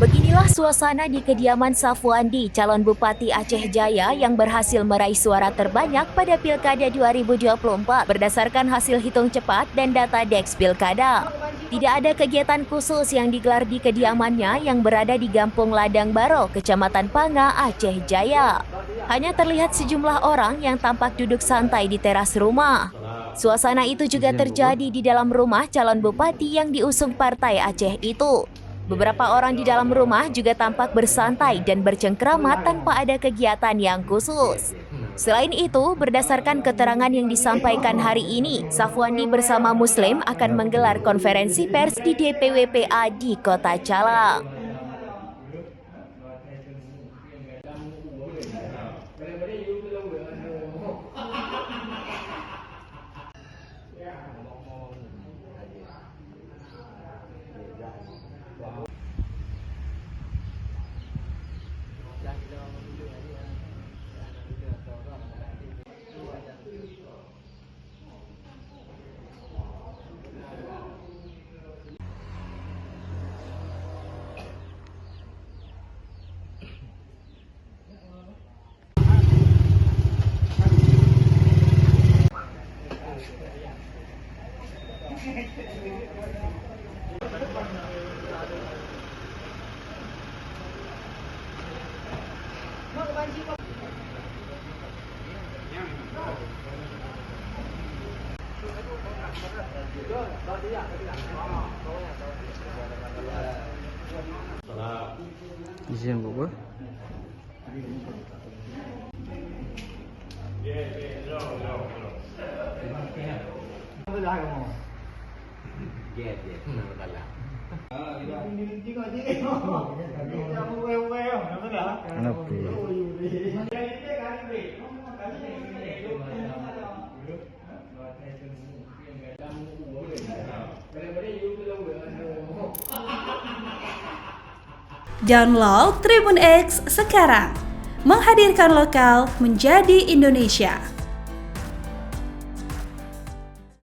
Beginilah suasana di kediaman Safwandi, calon Bupati Aceh Jaya yang berhasil meraih suara terbanyak pada Pilkada 2024 berdasarkan hasil hitung cepat dan data Deks Pilkada. Tidak ada kegiatan khusus yang digelar di kediamannya yang berada di Gampung Ladang Baro, Kecamatan Panga, Aceh Jaya. Hanya terlihat sejumlah orang yang tampak duduk santai di teras rumah. Suasana itu juga terjadi di dalam rumah calon bupati yang diusung Partai Aceh itu. Beberapa orang di dalam rumah juga tampak bersantai dan bercengkrama tanpa ada kegiatan yang khusus. Selain itu, berdasarkan keterangan yang disampaikan hari ini, Safwandi bersama Muslim akan menggelar konferensi pers di DPWPA di Kota Calang. Izin bubur. Download Tribun X sekarang, menghadirkan lokal menjadi Indonesia.